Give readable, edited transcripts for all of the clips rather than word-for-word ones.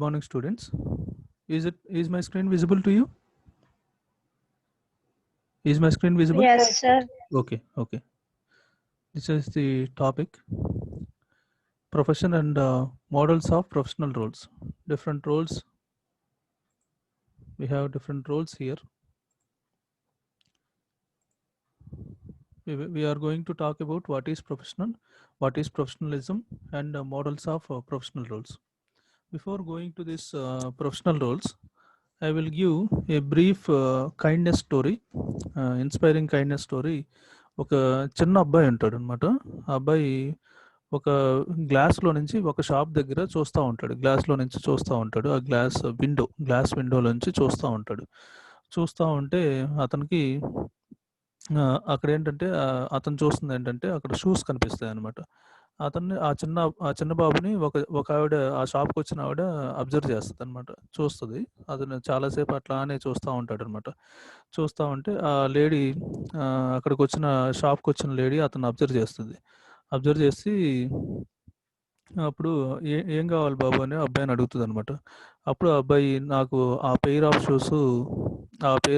morning, students. Is my screen visible to you? Is my screen visible? Yes, sir. Okay. This is the topic: profession and models of professional roles. Different roles. We have different roles here. We are going to talk about what is professional, what is professionalism, and models of professional roles. Before going to this professional roles, I will give a brief kindness story, inspiring kindness story. ఒక చిన్న అబ్బాయి ఉంటాడు అనమాట. ఆ అబ్బాయి ఒక గ్లాస్లో నుంచి ఒక షాప్ దగ్గర చూస్తూ ఉంటాడు. గ్లాస్లో నుంచి చూస్తూ ఉంటాడు. ఆ గ్లాస్ విండోలో నుంచి చూస్తూ ఉంటాడు. చూస్తూ ఉంటే అతనికి అక్కడ ఏంటంటే అతను చూస్తుంది ఏంటంటే అక్కడ షూస్ కనిపిస్తాయి అనమాట. అతన్ని ఆ చిన్న బాబుని ఒక ఆవిడ, ఆ షాప్కి వచ్చిన ఆవిడ అబ్జర్వ్ చేస్తుంది అనమాట, చూస్తుంది. అతను చాలాసేపు అట్లానే చూస్తూ ఉంటాడనమాట. చూస్తూ ఉంటే ఆ లేడీ, అక్కడికి వచ్చిన షాప్కి వచ్చిన లేడీ అతను అబ్జర్వ్ చేస్తుంది. అబ్జర్వ్ చేసి అప్పుడు ఏం కావాలి బాబు అని అబ్బాయిని అడుగుతుంది అనమాట. అప్పుడు ఆ అబ్బాయి, నాకు ఆ పెయిర్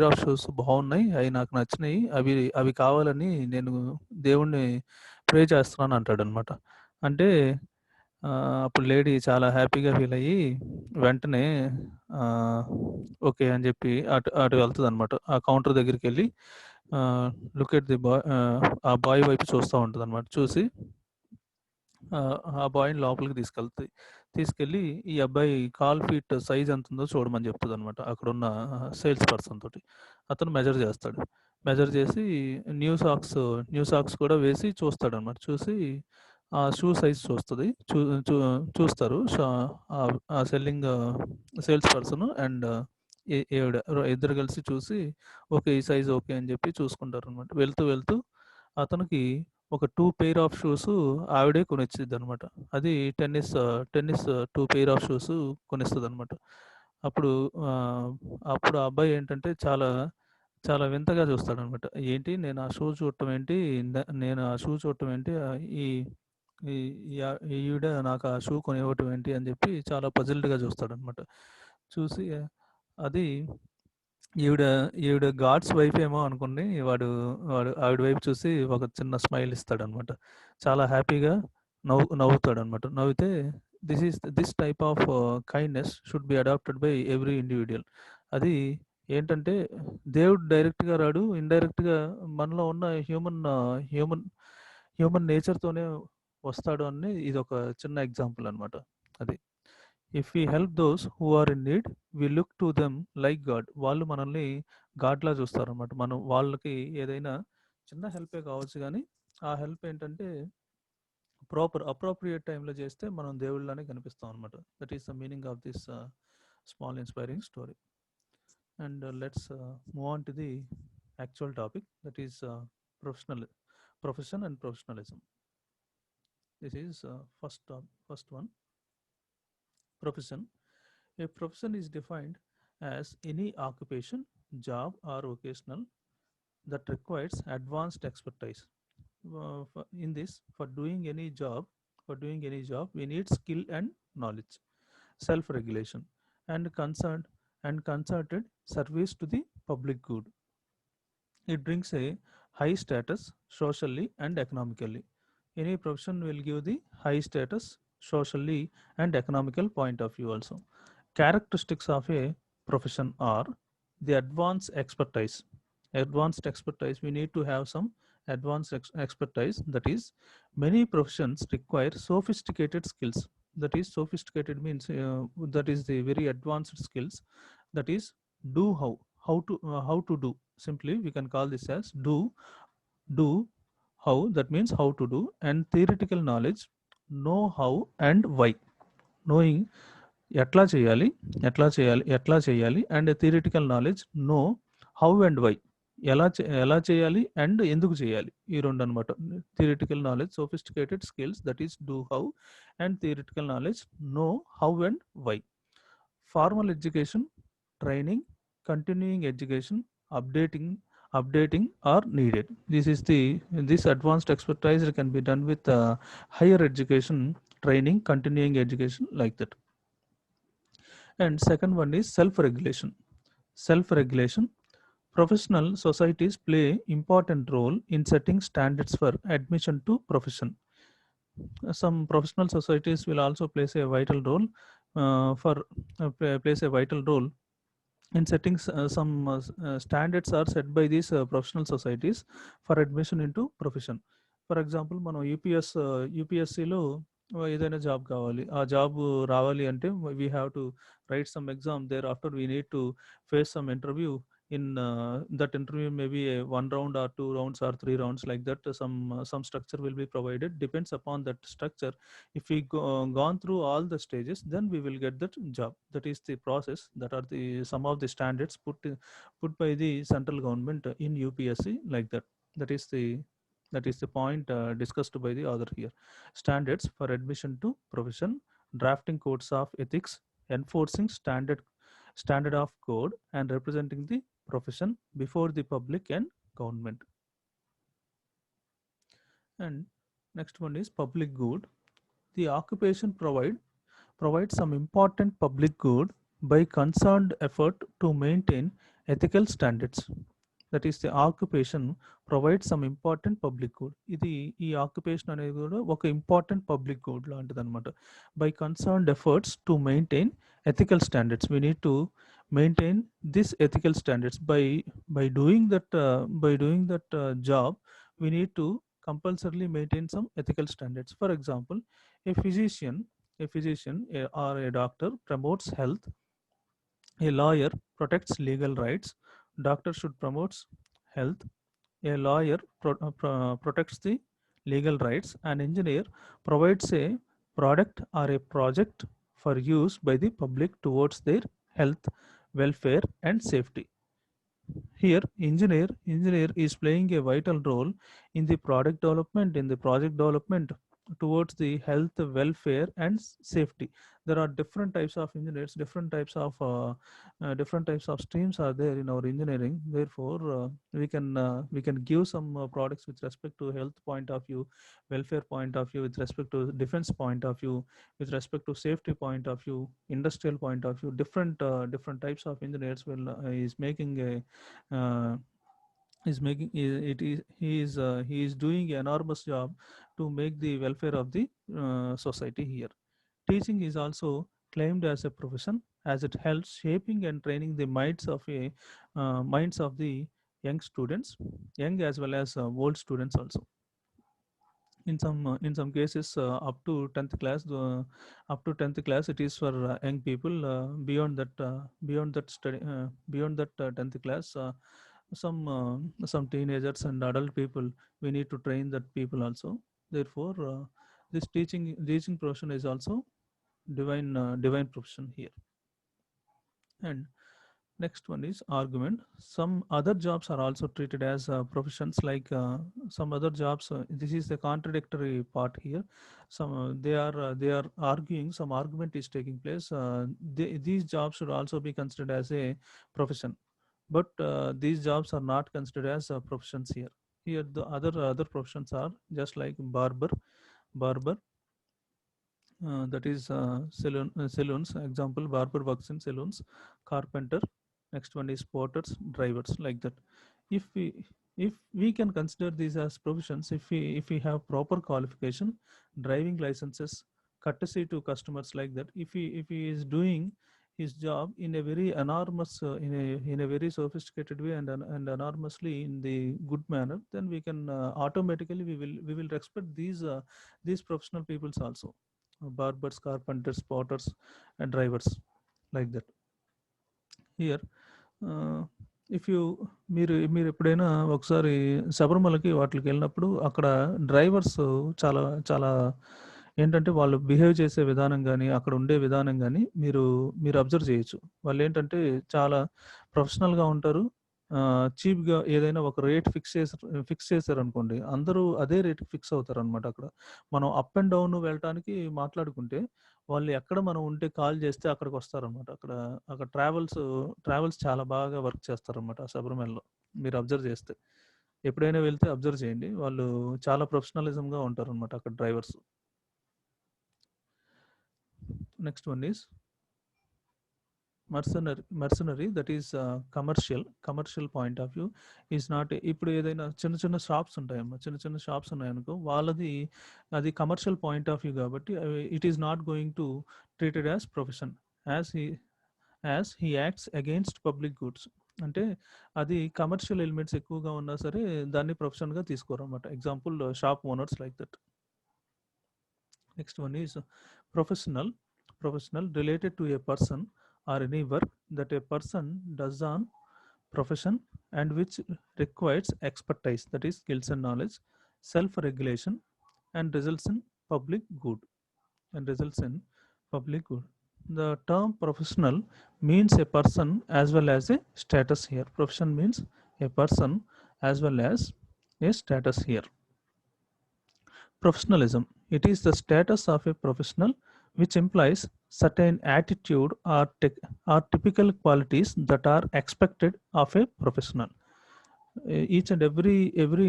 ఆఫ్ షూస్ బాగున్నాయి, అవి నాకు నచ్చినాయి, అవి అవి కావాలని నేను దేవుణ్ణి ప్రే చేస్తున్నాను అంటాడనమాట. అంటే అప్పుడు లేడీ చాలా హ్యాపీగా ఫీల్ అయ్యి వెంటనే ఓకే అని చెప్పి అటు అటు వెళ్తుంది అనమాట. ఆ కౌంటర్ దగ్గరికి వెళ్ళి లుక్ ఎట్ ది బాయ్, ఆ బాయ్ వైపు చూస్తూ ఉంటుంది అనమాట. చూసి ఆ బాయ్ని లోపలికి తీసుకెళ్ళి ఈ అబ్బాయి ఫీట్ సైజ్ ఎంత ఉందో చూడమని చెప్తుంది అనమాట. అక్కడున్న సేల్స్ పర్సన్ తోటి అతను మెజర్ చేస్తాడు. మెజర్ చేసి న్యూ సాక్స్ కూడా వేసి చూస్తాడు అనమాట. చూసి ఆ షూ సైజ్ చూస్తుంది. చూస్తారు ఆ సేల్స్ పర్సన్ అండ్ ఈవిడ ఇద్దరు కలిసి చూసి ఓకే, ఈ సైజ్ ఓకే అని చెప్పి చూసుకుంటారు అనమాట. వెళ్తూ అతనికి ఒక 2 పెయిర్ ఆఫ్ షూస్ ఆవిడే కొనిచ్చిద్దనమాట. అది టెన్నిస్ 2 పెయిర్ ఆఫ్ షూస్ కొనిస్తదనమాట. అప్పుడు అప్పుడు ఆ అబ్బాయి ఏంటంటే చాలా చాలా వింతగా చూస్తాడనమాట. ఏంటి నేను ఆ షూ చూడటం ఏంటి? నేను ఆ షూ చూడటం ఏంటి? ఈ ఈ ఈవిడ నాకు ఆ షూ కొనివ్వటం ఏంటి అని చెప్పి చాలా పజిల్డ్‌గా చూస్తాడనమాట. చూసి అది ఈవిడ ఈవిడ గాడ్స్ వైఫ్ ఏమో అనుకుని వాడు వాడు ఆవిడ వైపు చూసి ఒక చిన్న స్మైల్ ఇస్తాడనమాట. చాలా హ్యాపీగా నవ్వుతాడనమాట. నవ్వితే this type of kindness should be adapted by every individual. అది ఏంటంటే దేవుడు డైరెక్ట్‌గా రాడు. ఇండైరెక్ట్‌గా మనలో ఉన్న హ్యూమన్ హ్యూమన్ నేచర్‌తోనే వస్తాడు అని ఇదొక చిన్న ఎగ్జాంపుల్ అనమాట. అది. If we help those who are in need, we look to them like God. వాళ్ళు మనల్ని గాడ్‌లా చూస్తారనమాట. మనం వాళ్ళకి ఏదైనా చిన్న హెల్పే కావచ్చు గానీ, ఆ హెల్ప్ ఏంటంటే అప్రోప్రియేట్ టైంలో చేస్తే మనం దేవుళ్ళలానే కనిపిస్తాం అనమాట. That is the meaning of this small inspiring story. And let's move on to the actual topic, that is profession and professionalism. This is first one, profession. A profession is defined as any occupation, job, or vocational that requires advanced expertise. For doing any job, we need skill and knowledge, self-regulation, and concerted service to the public good. It brings a high status socially and economically. Any profession will give the high status socially and economical point of view also. Characteristics of a profession are the advanced expertise. Advanced expertise, we need to have some advanced expertise. That is, many professions require sophisticated skills. That is, sophisticated means that is the very advanced skills. That is, do how to do. Simply, we can call this as do how. That means how to do. And theoretical knowledge, know how and why. Knowing ఎట్లా చేయాలి and theoretical knowledge, know how and why. ఎలా చేయాలి and ఎందుకు చేయాలి, ఈ రెండు అనమాట. Theoretical knowledge, sophisticated skills, that is do how, and theoretical knowledge, know how and why. Formal education, training, continuing education, updating are needed. This advanced expertise can be done with higher education, training, continuing education, like that. And second one is self-regulation. Self-regulation. Professional societies play important role in setting standards for admission to profession. Some professional societies will also plays a vital role for plays a vital role in setting some standards are set by these professional societies for admission into profession. For example, మనం యూపీఎస్సిలో ఏదైనా job కావాలి, ఆ job రావాలి అంటే we have to write some exam, thereafter we need to face some interview. In that interview maybe a one round or two rounds or three rounds, like that some structure will be provided. Depends upon that structure. If we gone through all the stages, then we will get that job. That is the process. That are the some of the standards put by the central government in UPSC, like that. That is the point discussed by the author here. Standards for admission to profession, drafting codes of ethics, enforcing standard of code, and representing the profession before the public and government. And next one is public good. The occupation provides some important public good by concerned effort to maintain ethical standards. That is, the occupation provides some important public good. ఇది ఈ occupation అనేది కూడా ఒక important public good లాంటిది అనమాట. By concerned efforts to maintain ethical standards, we need to maintain this ethical standards. By doing that job, we need to compulsorily maintain some ethical standards. For example, a physician or a doctor promotes health, a lawyer protects legal rights. Doctor should promote health. A lawyer protects the legal rights. An engineer provides a product or a project for use by the public towards their health, welfare, and safety. Here, engineer is playing a vital role in the product development, in the project development towards the health, welfare, and safety. There are different types of engineers, different types of streams are there in our engineering. Therefore, we can give some products with respect to health point of view, welfare point of view, with respect to defense point of view, with respect to safety point of view, industrial point of view. Different types of engineers will is making a uh, is making it is he is doing an enormous job to make the welfare of the society here. Teaching is also claimed as a profession, as it helps shaping and training the minds of the young students, young as well as old students also. In some cases, up to 10th class, it is for young people. Beyond that 10th class, some teenagers and adult people, we need to train that people also. Therefore, this teaching profession is also divine profession here. And next one is argument. Some other jobs are also treated as professions, like some other jobs. This is the contradictory part here. They are arguing. Some argument is taking place. These jobs should also be considered as a profession, but these jobs are not considered as professions here. Here the other professions are just like barber, that is saloons. Example, barber works in saloons. Carpenter, next one is porters, drivers, like that. If we if we can consider these as professions, if we have proper qualification, driving licenses, courtesy to customers, like that, if he is doing his job in a very enormous in a very sophisticated way, and enormously in the good manner, then we can automatically we will respect these professional peoples also. Barbers, carpenters, potters, and drivers, like that. Here, if you మీరు ఎప్పుడైనా ఒకసారి శబరిమలకి వాటికి వెళ్ళినప్పుడు, అక్కడ drivers చాలా చాలా ఏంటంటే వాళ్ళు బిహేవ్ చేసే విధానం కానీ, అక్కడ ఉండే విధానం కానీ మీరు అబ్జర్వ్ చేయొచ్చు. వాళ్ళు ఏంటంటే చాలా ప్రొఫెషనల్గా ఉంటారు. చీప్గా ఏదైనా ఒక రేట్ ఫిక్స్ చేశారనుకోండి, అందరూ అదే రేట్ ఫిక్స్ అవుతారనమాట. అక్కడ మనం అప్ అండ్ డౌన్ వెళ్ళటానికి మాట్లాడుకుంటే, వాళ్ళు ఎక్కడ మనం ఉంటే కాల్ చేస్తే అక్కడికి వస్తారనమాట. అక్కడ ట్రావెల్స్ చాలా బాగా వర్క్ చేస్తారనమాట ఆ శబరిమలలో. మీరు అబ్జర్వ్ చేస్తే, ఎప్పుడైనా వెళ్తే అబ్జర్వ్ చేయండి. వాళ్ళు చాలా ప్రొఫెషనలిజంగా ఉంటారనమాట అక్కడ drivers. Next one is మెర్సనరీ that is commercial point of view is not. ఇప్పుడు ఏదైనా చిన్న చిన్న షాప్స్ ఉంటాయమ్మా, చిన్న చిన్న షాప్స్ ఉన్నాయనుకో, వాళ్ళది అది కమర్షియల్ పాయింట్ ఆఫ్ వ్యూ కాబట్టి it is not going to treated as profession, as he acts against public goods. అంటే అది కమర్షియల్ ఎలిమెంట్స్ ఎక్కువగా ఉన్నా సరే దాన్ని ప్రొఫెషన్గా తీసుకోరు అనమాట. Example shop owners like that. Next one is professional. Professional related to a person or any work that a person does on profession and which requires expertise, that is skills and knowledge, self-regulation, and results in public good. And results in public good. The term professional means a person as well as a status here. Profession means a person as well as a status here. Professionalism. It is the status of a professional which implies certain attitude or typical qualities that are expected of a professional. Each and every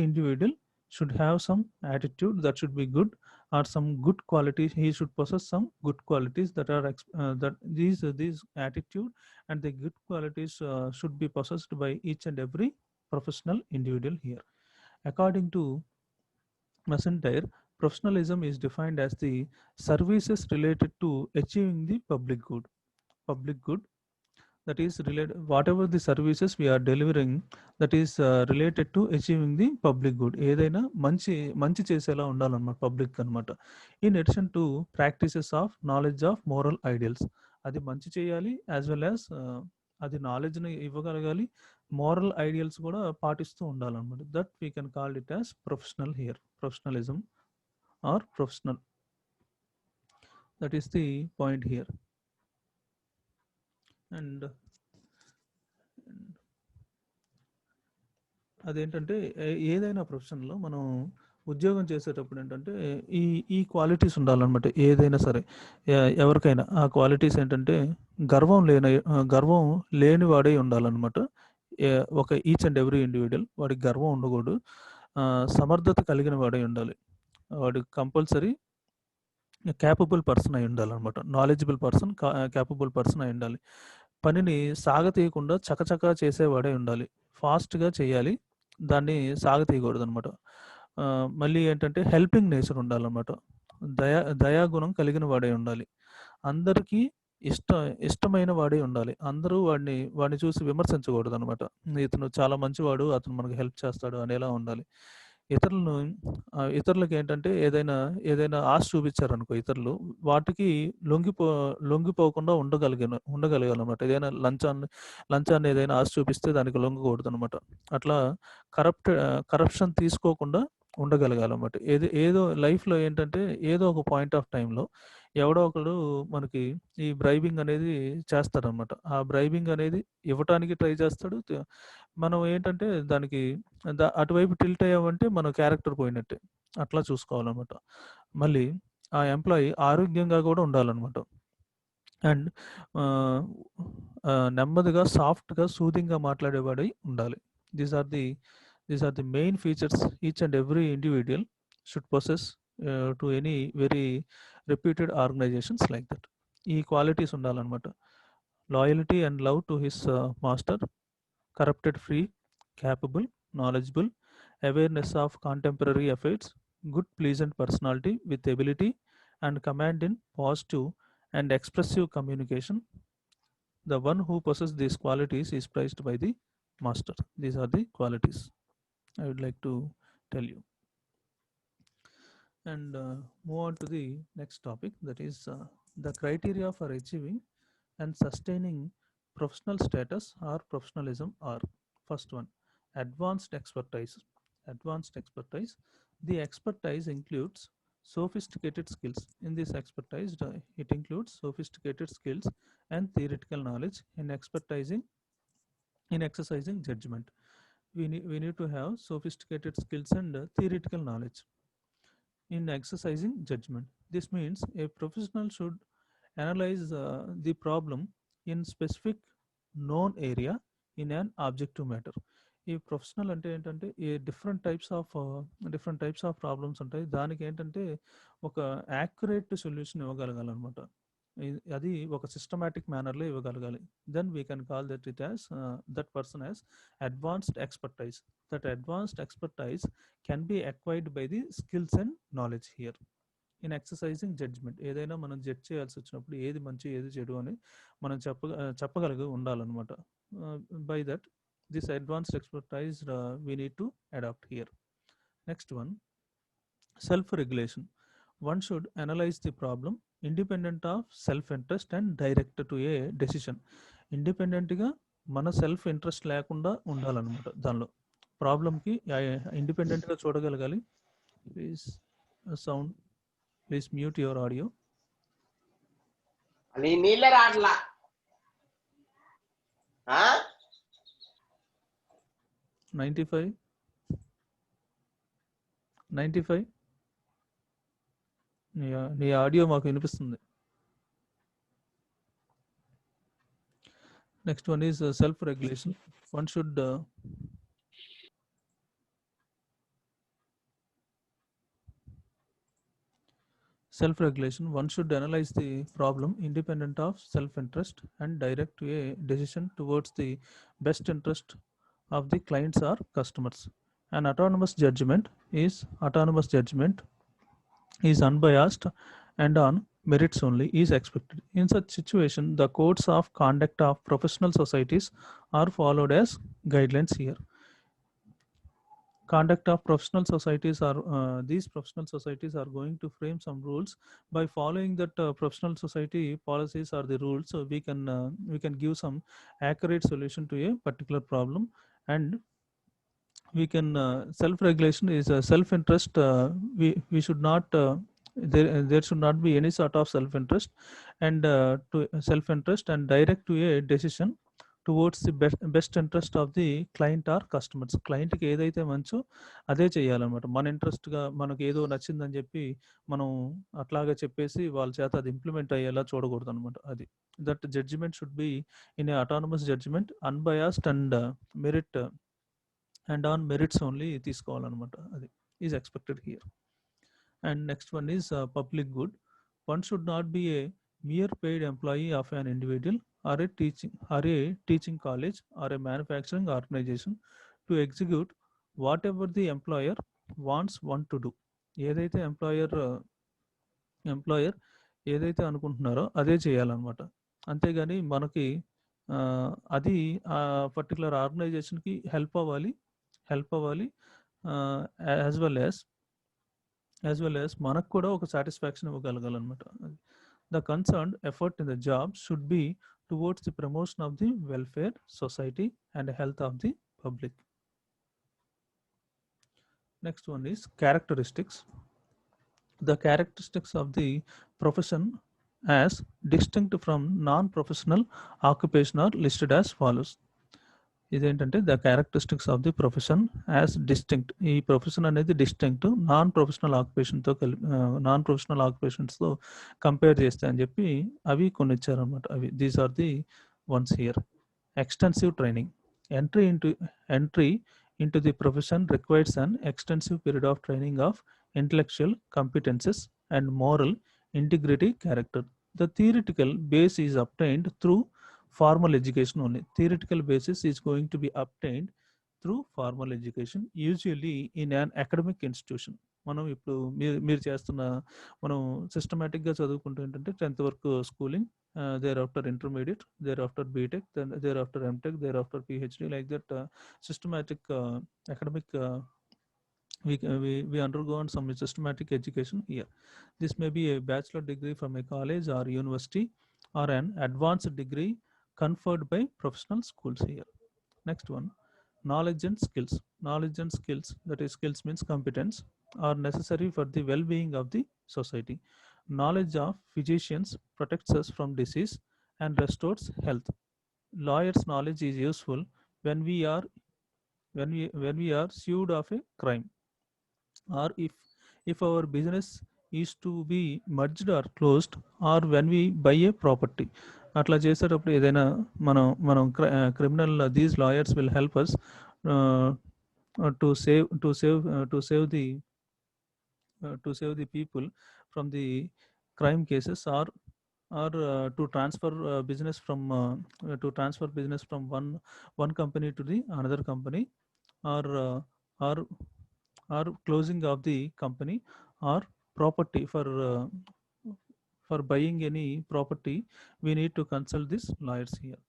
individual should have some attitude that should be good, or some good qualities. He should possess some good qualities that are that these attitude and the good qualities should be possessed by each and every professional individual here. According to McIntyre, professionalism is defined as the services related to achieving the public good. Public good, that is related, whatever the services we are delivering, that is related to achieving the public good. ఏదైనా మంచి మంచి చేసేలా ఉండాలన్నమాట public అనమాట. In addition to practices of knowledge of moral ideals. అది మంచి చేయాలి, as well as అది నాలెడ్జ్ని ఇవ్వగలగాలి, మోరల్ ఐడియల్స్ కూడా పాటిస్తూ ఉండాలన్నమాట. That we can call it as professional here. Professionalism or professional, that is the point here. And అదేంటంటే ఏదైనా ప్రొఫెషన్లో మనం ఉద్యోగం చేసేటప్పుడు ఏంటంటే ఈ ఈ క్వాలిటీస్ ఉండాలన్నమాట. ఏదైనా సరే ఎవరికైనా ఆ క్వాలిటీస్ ఏంటంటే గర్వం లేని వాడే ఉండాలన్నమాట. ఒక ఈచ్ అండ్ ఎవ్రీ ఇండివిజువల్ వాడికి గర్వం ఉండకూడదు, సమర్థత కలిగిన వాడే ఉండాలి. వాడు కంపల్సరీ క్యాపబుల్ పర్సన్ అయి ఉండాలన్నమాట. నాలెడ్జబుల్ పర్సన్, క్యాపబుల్ పర్సన్ అయి ఉండాలి. పనిని సాగతీయకుండా చకచకా చేసేవాడే ఉండాలి. ఫాస్ట్గా చేయాలి, దాన్ని సాగతీయకూడదు అనమాట. మళ్ళీ ఏంటంటే హెల్పింగ్ నేచర్ ఉండాలన్నమాట. దయాగుణం కలిగిన వాడే ఉండాలి. అందరికీ ఇష్టమైన వాడే ఉండాలి. అందరూ వాడిని చూసి విమర్శించకూడదు అనమాట. ఇతను చాలా మంచివాడు, అతను మనకు హెల్ప్ చేస్తాడు అనేలా ఉండాలి. ఇతరులకు ఏంటంటే ఏదైనా ఆశ చూపించారనుకో ఇతరులు, వాటికి లొంగిపోకుండా ఉండగలగాలన్నమాట. ఏదైనా లంచాన్ని ఏదైనా ఆశ చూపిస్తే దానికి లొంగకూడదు అనమాట. అట్లా కరప్షన్ తీసుకోకుండా ఉండగలగాలన్నమాట. ఏదో లైఫ్లో ఏంటంటే ఏదో ఒక పాయింట్ ఆఫ్ టైంలో ఎవడో ఒకడు మనకి ఈ బ్రైబింగ్ అనేది చేస్తాడనమాట. ఆ బ్రైబింగ్ అనేది ఇవ్వటానికి ట్రై చేస్తాడు. మనం ఏంటంటే దానికి అటువైపు టిల్ట్ అయ్యామంటే మన క్యారెక్టర్ పోయినట్టే. అట్లా చూసుకోవాలన్నమాట. మళ్ళీ ఆ ఎంప్లాయీ ఆరోగ్యంగా కూడా ఉండాలన్నమాట. అండ్ నెమ్మదిగా, సాఫ్ట్గా, సూదింగ్గా మాట్లాడేవాడై ఉండాలి. These are the main features each and every individual should possess to any very reputed organisations like that. ఈ క్వాలిటీస్ ఉండాలన్నమాట. Loyalty and love to his master, corrupted free, capable, knowledgeable, awareness of contemporary affairs, good pleasant personality with ability and command in positive and expressive communication. The one who possesses these qualities is prized by the master. These are the qualities I would like to tell you. And move on to the next topic, that is the criteria for achieving and sustaining professional status or professionalism are: first one, advanced expertise. Advanced expertise. The expertise includes sophisticated skills. In this expertise, it includes sophisticated skills and theoretical knowledge in exercising judgment. We need to have sophisticated skills and theoretical knowledge in exercising judgment. This means a professional should analyze the problem in specific known area in an objective matter. ఈ professional అంటే ఏంటంటే ఈ different types of problems ఉంటాయి. దానికి ఏంటంటే ఒక accurate solution ఇవ్వగలగాలన్నమాట. అది ఒక సిస్టమాటిక్ మేనర్లో ఇవ్వగలగాలి. Then we can call that it as that person as advanced expertise. That advanced expertise can be acquired by the skills and knowledge here in exercising judgment. ఏదైనా మనం జడ్జ్ చేయాల్సి వచ్చినప్పుడు ఏది మంచి ఏది చెడు అని మనం చెప్పగలిగి ఉండాలన్నమాట. By that this advanced expertise we need to adopt here. Next one, self regulation. One should analyze the problem independent of self interest and direct to a decision. ఇండిపెండెంట్గా మన సెల్ఫ్ ఇంట్రెస్ట్ లేకుండా ఉండాలన్నమాట. దానిలో ప్రాబ్లంకి ఇండిపెండెంట్గా చూడగలగాలి. Please sound, please mute your audio. నీళ్ళ రాట్లా 95 నీ ఆడియో మాకు వినిపిస్తుంది. Next one is self regulation. One should self-regulation. One should analyze the problem independent of self-interest and direct to a decision towards the best interest of the clients or customers. An autonomous judgment is unbiased and on merits only is expected. In such situation, the codes of conduct of professional societies are followed as guidelines here. Conduct of professional societies are these professional societies are going to frame some rules. By following that professional society policies or the rules, so we can give some accurate solution to a particular problem. And we can self-regulation is a self-interest. We should not there should not be any sort of self-interest and to self-interest and direct to a decision towards the best interest of the client or customers. క్లయింట్కి ఏదైతే మంచో అదే చేయాలన్నమాట. మన ఇంట్రెస్ట్గా మనకు ఏదో నచ్చిందని చెప్పి మనం అట్లాగా చెప్పేసి వాళ్ళ చేత అది ఇంప్లిమెంట్ అయ్యేలా చూడకూడదు అనమాట. అది that judgement should be in a autonomous judgement, unbiased and merit and on merits only తీసుకోవాలన్నమాట. అది is expected here. And next one is public good. One should not be a mere paid employee of an individual or a teaching college or a manufacturing organization to execute whatever the employer wants one to do. ఏదైతే employer ఏదైతే అనుకుంటున్నారో అదే చేయాలన్నమాట. అంతేగాని మనకి అది ఆ particular ఆర్గనైజేషన్కి help అవ్వాలి యాజ్ వెల్ యాజ్ మనకు కూడా ఒక satisfaction ఇవ్వగలగాలన్నమాట. The concerned effort in the job should be towards the promotion of the welfare, society and health of the public. Next one is characteristics. The characteristics of the profession as distinct from non-professional occupation are listed as follows. ఇదేంటంటే the characteristics of the profession as distinct. ఈ profession అనేది distinct non professional ఆక్యుపేషన్స్తో compare చేస్తే అని చెప్పి అవి కొన్ని ఇచ్చారనమాట. అవి these are the ones here. Extensive training. Entry into the profession requires an extensive period of training of intellectual competences and moral integrity character. The theoretical base is obtained through formal education only. Theoretical basis is going to be obtained through formal education, usually in an academic institution. మనం ఇప్పుడు మీరు చేస్తున్న మనం సిస్టమేటిక్గా చదువుకుంటూ ఏంటంటే 10th వరకు schooling, thereafter intermediate, thereafter BTech, thereafter MTech, thereafter PhD, like that systematic academic we undergo on some systematic education here. This may be a bachelor degree from a college or university or an advanced degree conferred by professional schools here. Next one, knowledge and skills. Knowledge and skills, that is skills means competence, are necessary for the well-being of the society. Knowledge of physicians protects us from disease and restores health. Lawyers' knowledge is useful when we are sued of a crime, or if our business is to be merged or closed, or when we buy a property. అట్లా చేసేటప్పుడు ఏదైనా మనం criminal, these lawyers will help us to save the people from the crime cases, or or to transfer business from one company to the another company, or or or closing of the company, or property for buying any property, we need to consult this lawyers here.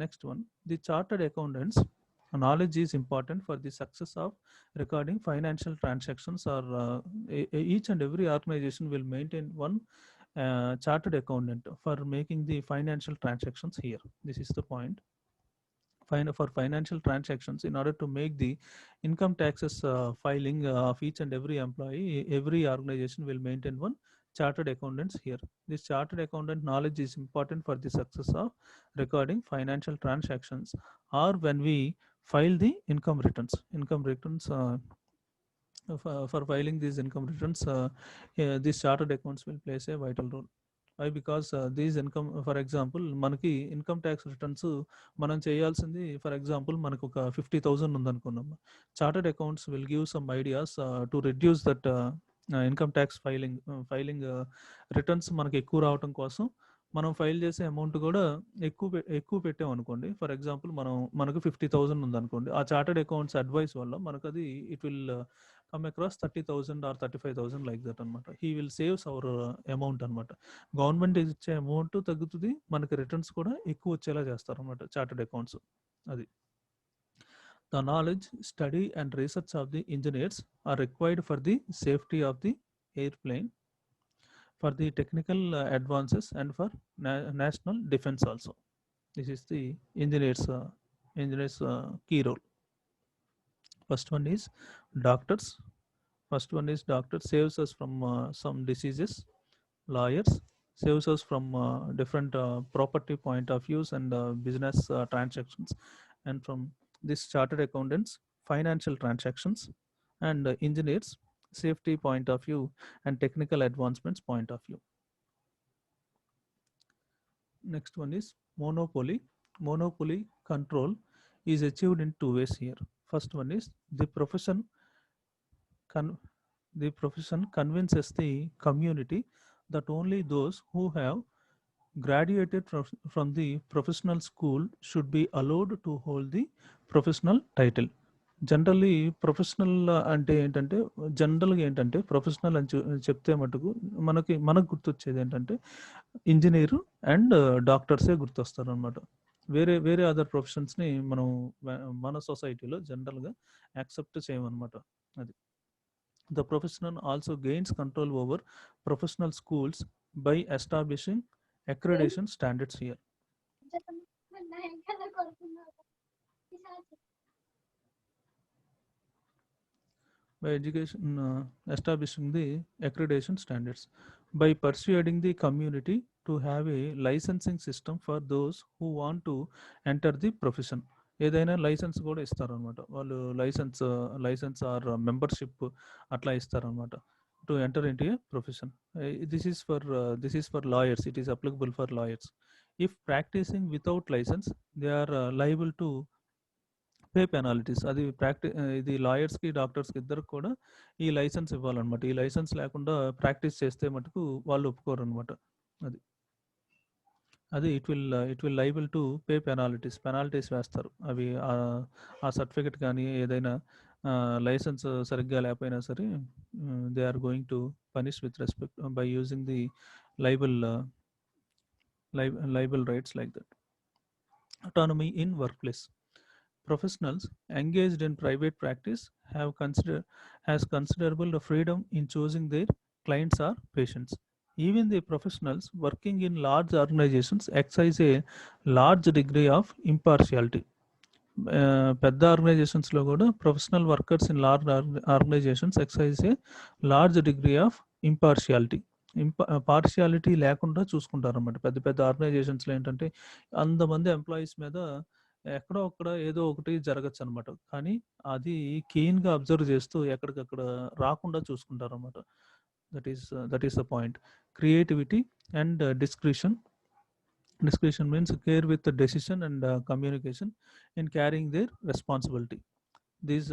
Next one, the chartered accountants knowledge is important for the success of recording financial transactions, or each and every organization will maintain one chartered accountant for making the financial transactions here. This is the point. For financial transactions, in order to make the income taxes filing of each and every employee, every organization will maintain one chartered accountants here. This chartered accountant knowledge is important for the success of recording financial transactions, or when we file the income returns for filing these income returns, these chartered accounts will plays a vital role. Why? Because these income, for example, మనకి income tax returns మనం చేయాల్సింది, for example మనకు ఒక 50,000 ఉందనుకున్నాం. Chartered accounts will give some ideas to reduce that income tax filing returns మనకి ఎక్కువ రావటం కోసం మనం ఫైల్ చేసే అమౌంట్ కూడా ఎక్కువ పెట్టాం అనుకోండి. ఫర్ ఎగ్జాంపుల్ మనకు 50,000 ఉందనుకోండి, ఆ చార్టర్డ్ అకౌంట్స్ అడ్వైస్ వల్ల మనకు అది it will come across 30,000 or 35,000 like that అనమాట. He will saves our amount అనమాట. గవర్నమెంట్ ఇచ్చే అమౌంట్ తగ్గుతుంది, మనకి రిటర్న్స్ కూడా ఎక్కువ వచ్చేలా చేస్తారు అనమాట చార్టర్డ్ అకౌంట్స్. అది the knowledge, study and research of the engineers are required for the safety of the airplane, for the technical advances, and for national defense also. This is the engineers key role. First one is doctors. Saves us from some diseases. Lawyers saves us from different property point of views and business transactions, and from this chartered accountants, financial transactions, and engineers, safety point of view and technical advancements point of view. Next one is monopoly. Monopoly control is achieved in two ways here. First one is the profession convinces the community that only those who have graduated from the professional school should be allowed to hold the professional title. Generally professional అంటే ఏంటంటే, జనరల్గా ఏంటంటే professional అని చెప్తే మటుకు మనకు గుర్తొచ్చేది ఏంటంటే ఇంజనీరు అండ్ డాక్టర్సే గుర్తొస్తారు అనమాట. వేరే అదర్ ప్రొఫెషన్స్ని మనం మన సొసైటీలో జనరల్గా యాక్సెప్ట్ చేయమన్నమాట. అది the professional also gains control over professional schools by establishing accreditation standards here. By establishing the accreditation standards, by persuading the community to have a licensing system for those who want to enter the profession. ఏదైనా licence కూడా ఇస్తారనమాట వాళ్ళు, licence are membership అట్లా ఇస్తారనమాట to enter into a profession. This is for lawyers. It is applicable for lawyers. If practicing without license, they are liable to pay penalties. అది ఇది లాయర్స్కి డాక్టర్స్కి ఇద్దరికి కూడా ఈ లైసెన్స్ ఇవ్వాలన్నమాట. ఈ లైసెన్స్ లేకుండా ప్రాక్టీస్ చేస్తే మటుకు వాళ్ళు ఒప్పుకోరు అనమాట. అది it will liable to pay penalties వేస్తారు. అవి ఆ సర్టిఫికెట్ కానీ ఏదైనా లైసెన్స్ సరిగ్గా లేకపోయినా సరే, they are going to punish with respect by using the liable rights like that. Autonomy in workplace. Professionals engaged in private practice has considerable freedom in choosing their clients or patients. Even the professionals working in large organizations exercise a large degree of impartiality. పెద్ద ఆర్గనైజేషన్స్లో కూడా professional workers in large organisations exercise a large degree of partiality లేకుండా చూసుకుంటారు అన్నమాట. పెద్ద ఆర్గనైజేషన్స్లో ఏంటంటే అంతమంది employees మీద ఎక్కడో ఒక్కడ ఏదో ఒకటి జరగచ్చు అనమాట, కానీ అది కీన్గా అబ్జర్వ్ చేస్తూ ఎక్కడికక్కడ రాకుండా చూసుకుంటారు అనమాట. That is the point. Creativity and discretion means care with the decision and communication in carrying their responsibility. These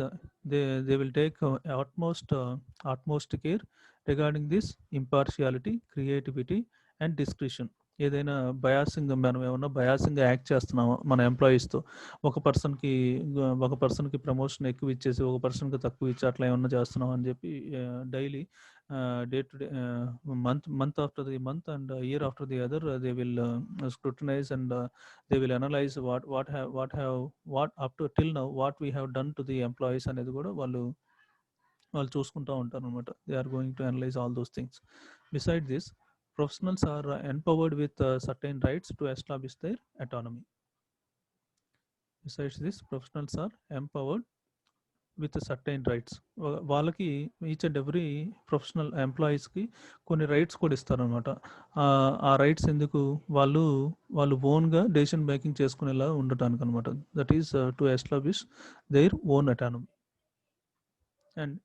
they will take utmost care regarding this impartiality, creativity and discretion ఏదైనా మనం ఏమన్నా బయాసింగ్‌గా act చేస్తున్నామా మన ఎంప్లాయీస్‌తో, ఒక పర్సన్‌కి promotion ఎక్కువ ఇచ్చేసి, ఒక పర్సన్‌కి తక్కువ ఇచ్చి అట్లా ఏమన్నా చేస్తున్నామా అని చెప్పి daily day to day month after the month and year after the other they will scrutinise and they will analyse what up to till now what we have done to the employees అనేది కూడా వాళ్ళు చూసుకుంటూ ఉంటారనమాట. They are going to analyse all those things. Beside this, professionals are empowered with certain rights to establish their autonomy. Besides this, professionals are empowered with certain rights. వాళ్ళకి each and every professional ఎంప్లాయీస్కి కొన్ని rights కూడా ఇస్తారనమాట. ఆ rights ఎందుకు, వాళ్ళు ఓన్గా decision making చేసుకునేలా ఉండటానికి అనమాట. That is to establish their own autonomy. And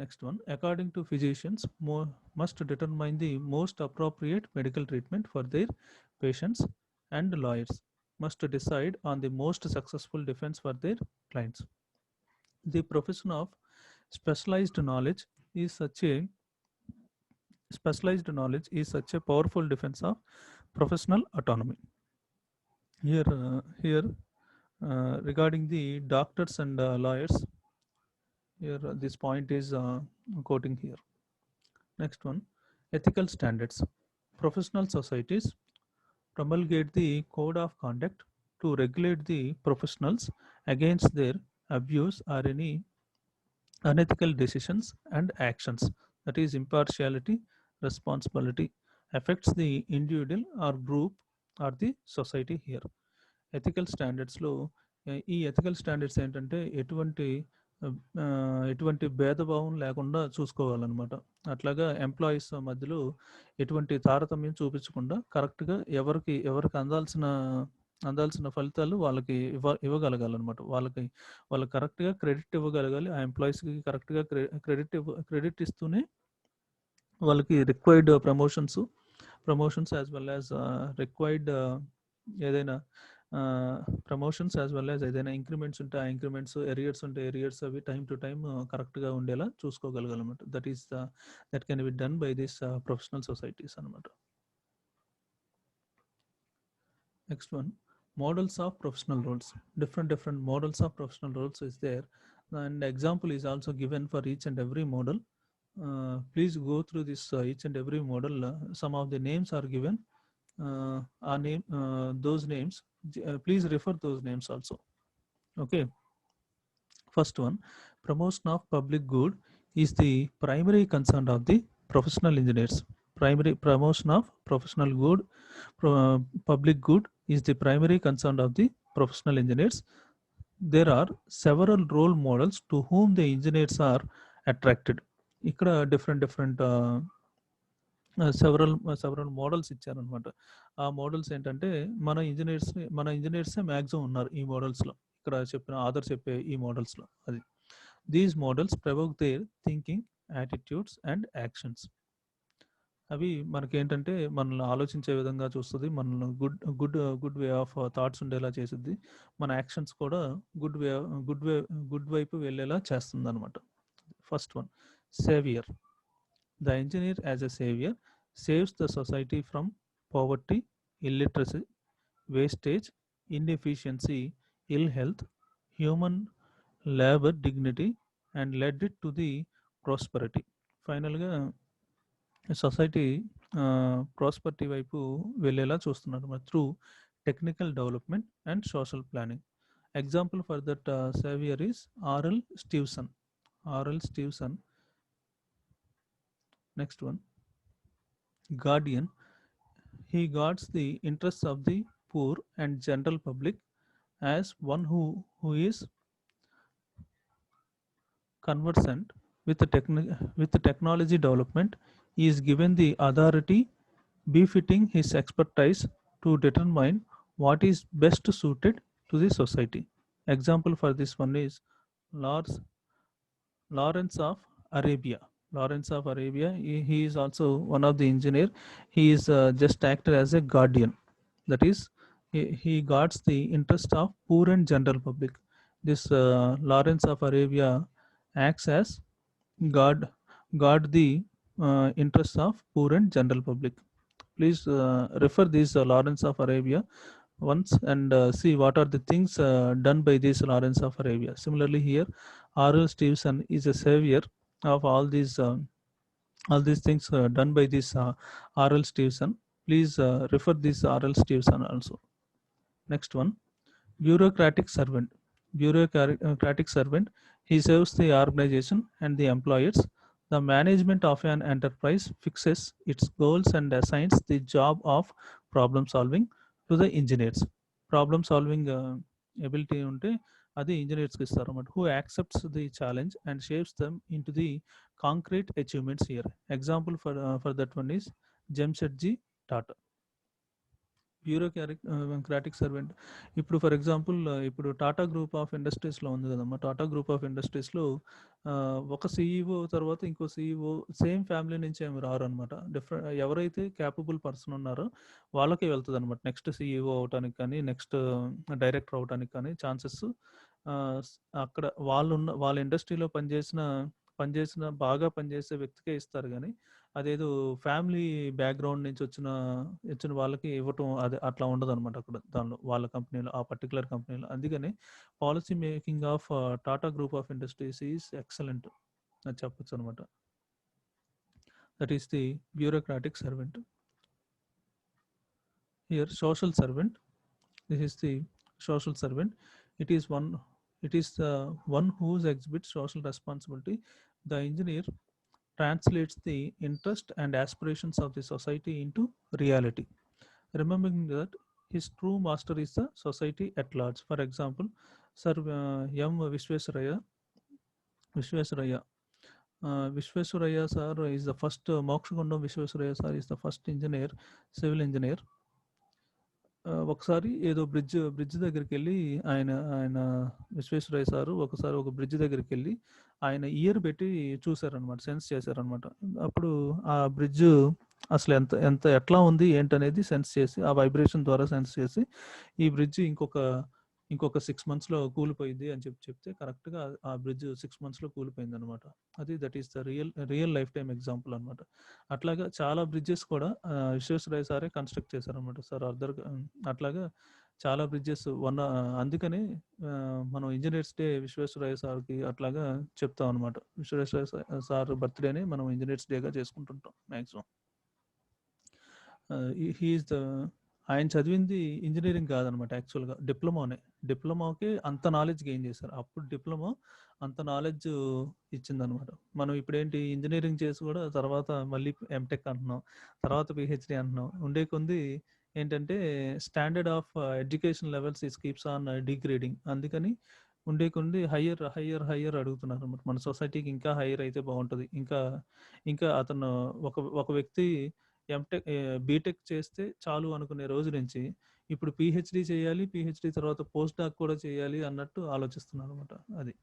next one, according to physicians must determine the most appropriate medical treatment for their patients, and lawyers must decide on the most successful defense for their clients. The profession of specialized knowledge is such a powerful defense of professional autonomy. Here, regarding the doctors and lawyers, here this point is quoting here. Next one, ethical standards. Professional societies promulgate the code of conduct to regulate the professionals against their abuse or any unethical decisions and actions. That is, impartiality, responsibility affects the individual or group or the society here. Ethical స్టాండర్డ్స్లో ఈ ethical standards ఏంటంటే ఎటువంటి భేదభావం లేకుండా చూసుకోవాలన్నమాట. అట్లాగా employees మధ్యలో ఎటువంటి తారతమ్యం చూపించకుండా కరెక్ట్గా ఎవరికి అందాల్సిన ఫలితాలు వాళ్ళకి ఇవ్వగలగాలన్నమాట. వాళ్ళకి కరెక్ట్గా క్రెడిట్ ఇవ్వగలగాలి. ఆ ఎంప్లాయీస్కి కరెక్ట్గా క్రెడిట్ ఇస్తూనే వాళ్ళకి required promotions as well as required ఏదైనా ప్రమోషన్స్ యాజ్ వెల్ యాజ్ ఏదైనా ఇంక్రిమెంట్స్ ఉంటే ఆ ఇంక్రిమెంట్స్, ఎరియర్స్ ఉంటే ఎరియర్స్ అవి టైం టు టైం కరెక్ట్గా ఉండేలా చూసుకోగలగాలన్నమాట. That can be done by this professional societies అనమాట. Next one, models of professional roles. Different models of professional roles is there, and example is also given for each and every model. Please go through this each and every model. Some of the names are given. Those names, please refer those names also. Okay. First one, promotion of public good is the primary concern of the professional engineers. Promotion of public good is the primary concern of the professional engineers. There are several role models to whom the engineers are attracted. ఇక్కడ different several models ఇచ్చారనమాట. ఆ models ఏంటంటే మన ఇంజనీర్సే maximum ఉన్నారు ఈ మోడల్స్లో. ఇక్కడ author చెప్పే ఈ మోడల్స్లో అది. These models provoke there thinking, attitudes and actions. అవి మనకేంటంటే మనల్ని ఆలోచించే విధంగా చూస్తుంది, మనల్ని గుడ్ వే ఆఫ్ థాట్స్ ఉండేలా చేస్తుంది, మన యాక్షన్స్ కూడా గుడ్ వైపు వెళ్ళేలా చేస్తుంది అనమాట. First one, saviour. The engineer as a savior saves the society from poverty, illiteracy, wastage, inefficiency, ill health, human labor dignity, and led it to the prosperity. ఫైనల్గా society prosperity వైపు వెళ్ళేలా చూస్తున్నారు through technical development and social planning. Example for that saviour is RL Stevenson. Next one, guardian. He guards the interests of the poor and general public as one who is conversant with the technology development. He is given the authority befitting his expertise to determine what is best suited to the society. Example for this one is Lawrence of Arabia. He is also one of the engineer. He is just acted as a guardian. That is, he guards the interest of poor and general public. This Lawrence of Arabia acts as guard the interests of poor and general public. Please refer this Lawrence of Arabia once and see what are the things done by this Lawrence of Arabia. Similarly, here R.L. Stevenson is a savior of all these things done by this R.L. Stevenson. Please refer this R.L. Stevenson also. Next one, bureaucratic servant. Bureaucratic servant. He serves the organization and the employers. The management of an enterprise fixes its goals and assigns the job of problem solving to the engineers. Problem solving ability ఉంటే అది ఇంజనీర్స్కి ఇస్తారు అన్నమాట. Who accepts the challenge and shapes them into the concrete achievements here. Example for that one is Jamshedji Tata. Bureaucratic servant. ఇప్పుడు for example ఇప్పుడు Tata group of ఇండస్ట్రీస్లో ఉంది కదమ్మా. Tata group of ఇండస్ట్రీస్లో ఒక CEO తర్వాత ఇంకో సీఈఓ సేమ్ ఫ్యామిలీ నుంచి ఏమి రారు అనమాట. ఎవరైతే క్యాపబుల్ పర్సన్ ఉన్నారో వాళ్ళకే వెళ్తుంది అనమాట. నెక్స్ట్ సీఈఓ అవటానికి కానీ నెక్స్ట్ డైరెక్టర్ అవటానికి కానీ ఛాన్సెస్ అక్కడ వాళ్ళ ఇండస్ట్రీలో పనిచేసిన బాగా పనిచేసే వ్యక్తికే ఇస్తారు కానీ అదేదో ఫ్యామిలీ బ్యాక్గ్రౌండ్ నుంచి వచ్చిన వాళ్ళకి ఇవ్వటం అది అట్లా ఉండదు అనమాట అక్కడ దానిలో వాళ్ళ కంపెనీలో ఆ పర్టికులర్ కంపెనీలో. అందుకని policy making of Tata group of industries is excellent అని చెప్పొచ్చు అనమాట. That is the bureaucratic servant. Here social servant. This is the social servant. It is the one who exhibits social responsibility. The engineer translates the interest and aspirations of the society into reality, remembering that his true master is the society at large. For example, Sir M. Vishwesvaraya sir is the first Mokshagundam Vishwesvaraya sir is the first engineer, civil engineer. ఒకసారి ఏదో bridge దగ్గరికి వెళ్ళి ఆయన Visvesvaraya sir ఒకసారి ఒక bridge దగ్గరికి వెళ్ళి ఆయన ఇయర్ పెట్టి చూసారనమాట, సెన్స్ చేశారనమాట. అప్పుడు ఆ బ్రిడ్జ్ అసలు ఎట్లా ఉంది ఏంటనేది సెన్స్ చేసి ఆ వైబ్రేషన్ ద్వారా సెన్స్ చేసి ఈ బ్రిడ్జ్ ఇంకొక 6 monthsలో కూలిపోయింది అని చెప్తే కరెక్ట్గా ఆ బ్రిడ్జ్ 6 monthsలో కూలిపోయింది అనమాట. That is the real life time example అనమాట. అట్లాగా చాలా బ్రిడ్జెస్ కూడా విశ్వేశ్వరయ్య సారే కన్స్ట్రక్ట్ చేశారనమాట. సార్ అట్లాగా చాలా బ్రిడ్జెస్ అందుకని మనం ఇంజనీర్స్ డే విశ్వేశ్వరయ్య సార్కి అట్లాగా చెప్తాం అనమాట. విశ్వేశ్వరయ్య సార్ బర్త్డేని మనం ఇంజనీర్స్ డేగా చేసుకుంటుంటాం మ్యాక్సిమం. హీఈస్ ద ఆయన చదివింది ఇంజనీరింగ్ కాదనమాట, యాక్చువల్గా డిప్లొమాకి అంత నాలెడ్జ్ గెయిన్ చేశారు. అప్పుడు డిప్లొమా అంత నాలెడ్జ్ ఇచ్చిందనమాట. మనం ఇప్పుడేంటి ఇంజనీరింగ్ చేసి కూడా తర్వాత మళ్ళీ ఎంటెక్ అంటున్నాం, తర్వాత పిహెచ్డి అంటున్నాం. ఉండే కొంది ఏంటంటే standard of education levels is keeps on degrading. అందుకని ఉండే కొంది హయ్యర్ అడుగుతున్నారు అనమాట. మన సొసైటీకి ఇంకా హయ్యర్ అయితే బాగుంటుంది. ఇంకా అతను ఒక వ్యక్తి బీటెక్ చేస్తే చాలు అనుకునే రోజు నుంచి ఇప్పుడు పిహెచ్డి చేయాలి, పిహెచ్డి తర్వాత పోస్ట్ డాక్ కూడా చేయాలి అన్నట్టు ఆలోచిస్తున్నారు అనమాట. అది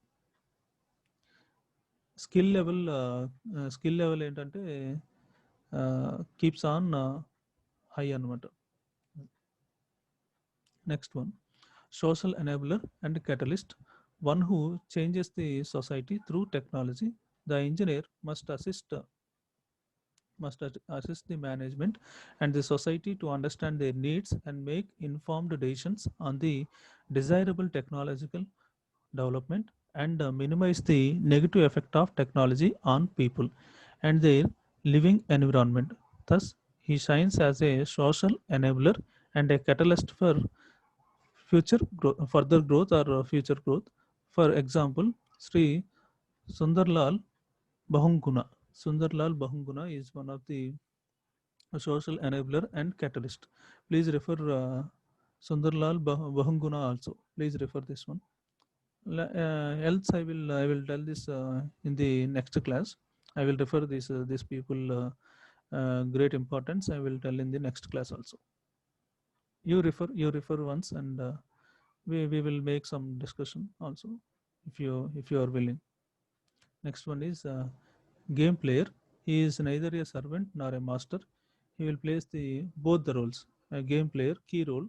స్కిల్ లెవెల్ ఏంటంటే కీప్స్ ఆన్ హై అనమాట. Next one, social enabler and catalyst. One who changes the society through technology. The engineer must assist the management and the society to understand their needs and make informed decisions on the desirable technological development and minimize the negative effect of technology on people and their living environment. Thus, he shines as a social enabler and a catalyst for further growth or future growth. For example, Sri Sundarlal Bahunguna. Sundarlal Bahunguna is one of the social enabler and catalyst. Please refer Sundarlal Bahunguna also. Please refer this one. Else I will tell this in the next class. I will refer these people great importance. I will tell in the next class also. You refer once and we will make some discussion also if you are willing. Next one is game player. He is neither a servant nor a master. He will place both the roles. A game player, key role.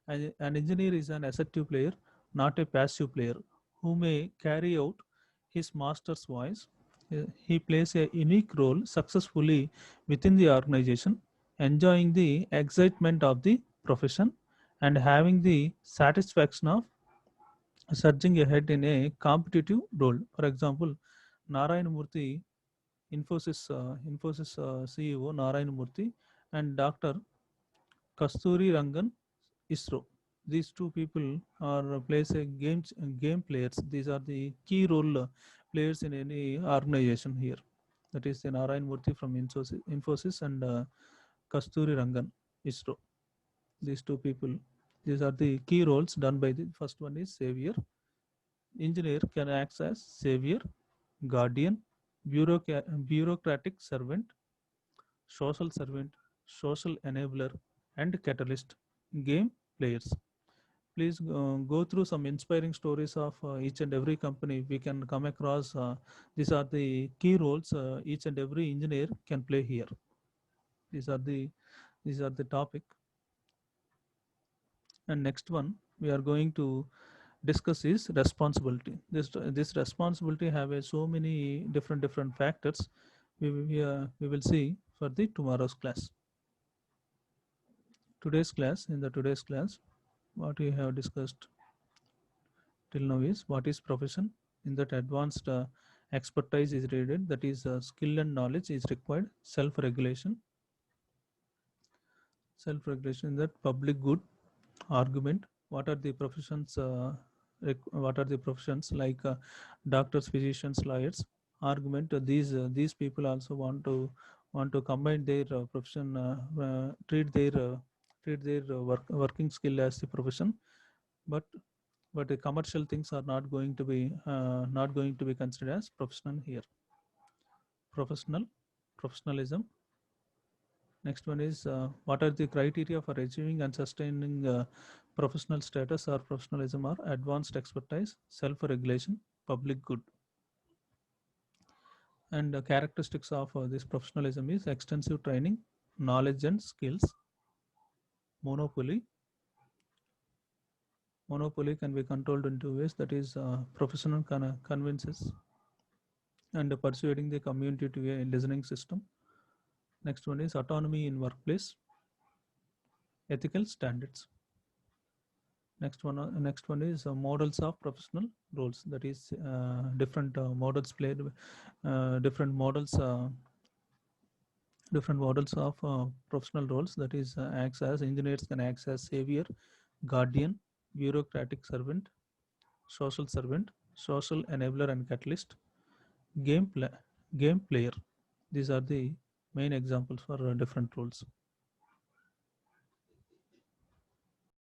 An engineer is an assertive player, not a passive player, who may carry out his master's voice. He plays a unique role successfully within the organization. enjoying the excitement of the profession, and having the satisfaction of surging ahead in a competitive role. For example, Narayana Murthy, Infosys CEO Narayana Murthy, and Dr. Kasturi Rangan, ISRO. These two people are plays a game players. These are the key role players in any organization here. That is Narayan Murthy from Infosys and Kasturi Rangan, ISRO. These two people. These are the key roles done by the first one is savior. Engineer can act as savior, guardian, bureaucratic servant, social servant, social enabler, and catalyst. Game players. Please go through some inspiring stories of each and every company we can come across. These are the key roles each and every engineer can play here. These are the topic. And next one we are going to discuss is responsibility. This responsibility have so many different factors. We will see for the tomorrow's class. Today's class, what we have discussed till now is what is profession. In that advanced expertise is needed. That is skill and knowledge is required. Self-regulation in that public good argument. What are the professions? What are the professions like doctors, physicians, lawyers? Argument. These people also want to combine their profession, treat their working skill as the profession, but the commercial things are not going to be considered as professional here. Professionalism. Next one is what are the criteria for achieving and sustaining professional status or professionalism or advanced expertise, self-regulation, public good. And the characteristics of this professionalism is extensive training, knowledge and skills, monopoly. Monopoly can be controlled in two ways. That is professional convinces and persuading the community to a listening system. Next one is autonomy in workplace, ethical standards. Next one is models of professional roles. That is different models played, different models of professional roles. That is acts as engineers can act as savior, guardian, bureaucratic servant, social servant, social enabler and catalyst, game player. These are the main examples for different roles.